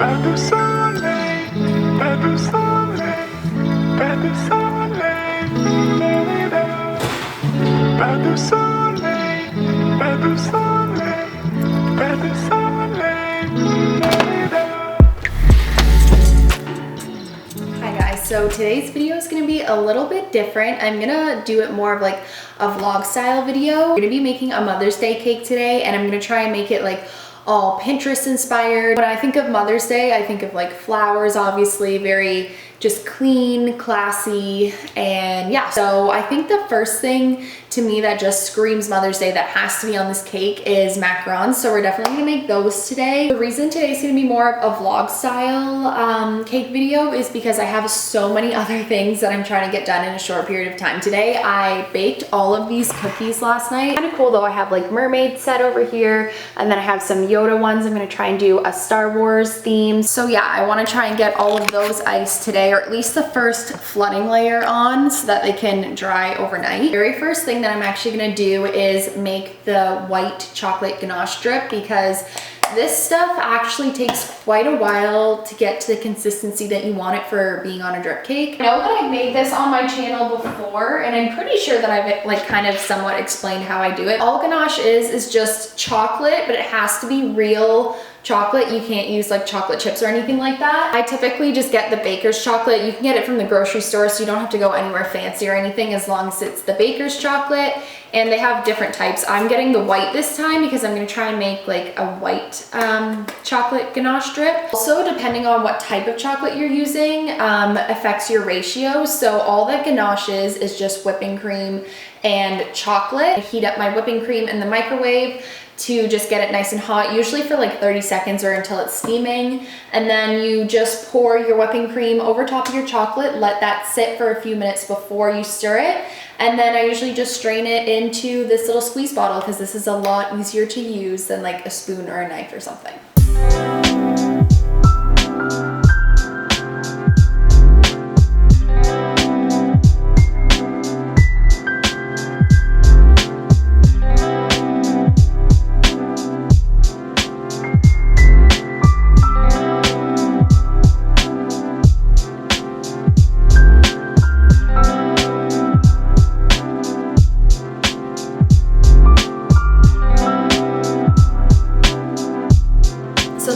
Pas de soleil, pas de soleil, pas de soleil, pas de soleil, pas de soleil, pas de soleil. Hi guys, so today's video is going to be a little bit different. I'm going to do it more of like a vlog style video. I'm going to be making a Mother's Day cake today, and I'm going to try and make it like all Pinterest inspired. When I think of Mother's Day, I think of like flowers, obviously, very just clean, classy, and yeah. So I think the first thing to me that just screams Mother's Day that has to be on this cake is macarons. So we're definitely gonna make those today. The reason today is gonna be more of a vlog style cake video is because I have so many other things that I'm trying to get done in a short period of time. Today I baked all of these cookies last night. Kind of cool though. I have like mermaid set over here, and then I have some Yoda ones. I'm gonna try and do a Star Wars theme. So yeah, I wanna try and get all of those iced today, or at least the first flooding layer on so that they can dry overnight. The very first thing that I'm actually gonna do is make the white chocolate ganache drip, because this stuff actually takes quite a while to get to the consistency that you want it for being on a drip cake. I know that I've made this on my channel before, and I'm pretty sure that I've like kind of somewhat explained how I do it. All ganache is just chocolate, but it has to be real chocolate. You can't use like chocolate chips or anything like that. I typically just get the baker's chocolate. You can get it from the grocery store, so you don't have to go anywhere fancy or anything, as long as it's the baker's chocolate. And they have different types. I'm getting the white this time because I'm gonna try and make like a white chocolate ganache drip. Also, depending on what type of chocolate you're using, affects your ratio. So all that ganache is just whipping cream and chocolate. I heat up my whipping cream in the microwave to just get it nice and hot, usually for like 30 seconds or until it's steaming. And then you just pour your whipping cream over top of your chocolate, let that sit for a few minutes before you stir it. And then I usually just strain it into this little squeeze bottle, because this is a lot easier to use than like a spoon or a knife or something.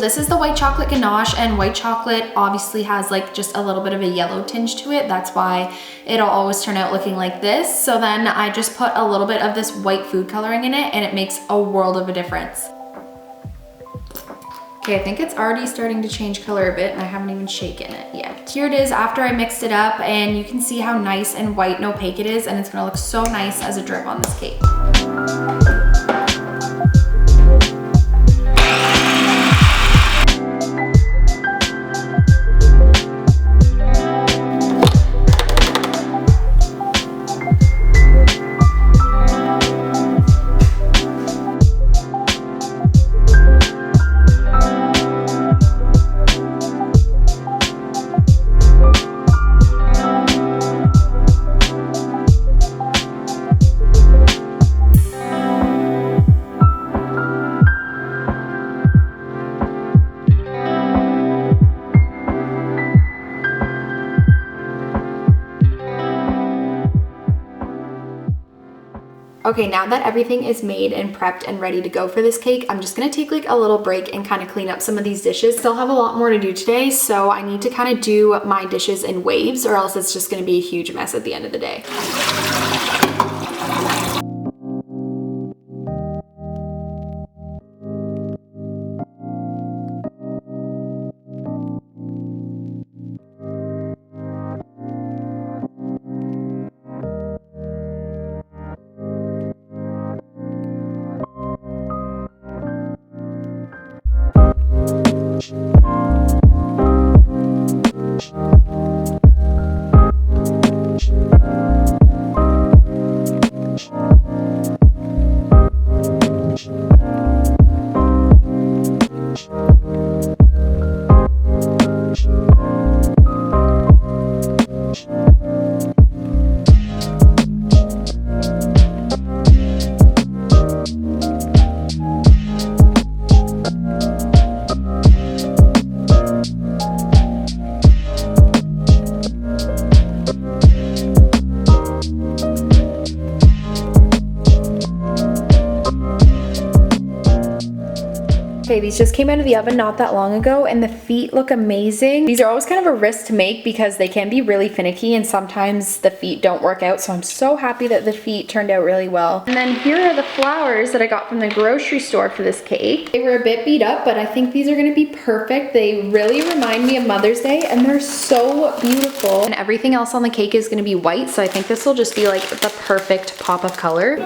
This is the white chocolate ganache, and white chocolate obviously has like just a little bit of a yellow tinge to it. That's why it'll always turn out looking like this. So then I just put a little bit of this white food coloring in it, and it makes a world of a difference. Okay, I think it's already starting to change color a bit, and I haven't even shaken it yet. Here it is after I mixed it up, and you can see how nice and white and opaque it is, and it's gonna look so nice as a drip on this cake. Okay, now that everything is made and prepped and ready to go for this cake, I'm just gonna take like a little break and kind of clean up some of these dishes. Still have a lot more to do today, so I need to kind of do my dishes in waves, or else it's just gonna be a huge mess at the end of the day. Okay, these just came out of the oven not that long ago and the feet look amazing. These are always kind of a risk to make because they can be really finicky and sometimes the feet don't work out. So I'm so happy that the feet turned out really well. And then here are the flowers that I got from the grocery store for this cake. They were a bit beat up, but I think these are gonna be perfect. They really remind me of Mother's Day and they're so beautiful. And everything else on the cake is gonna be white, so I think this will just be like the perfect pop of color.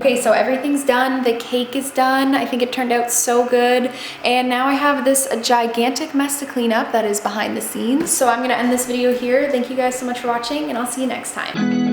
Okay, so everything's done. The cake is done. I think it turned out so good. And now I have this gigantic mess to clean up that is behind the scenes. So I'm gonna end this video here. Thank you guys so much for watching and I'll see you next time.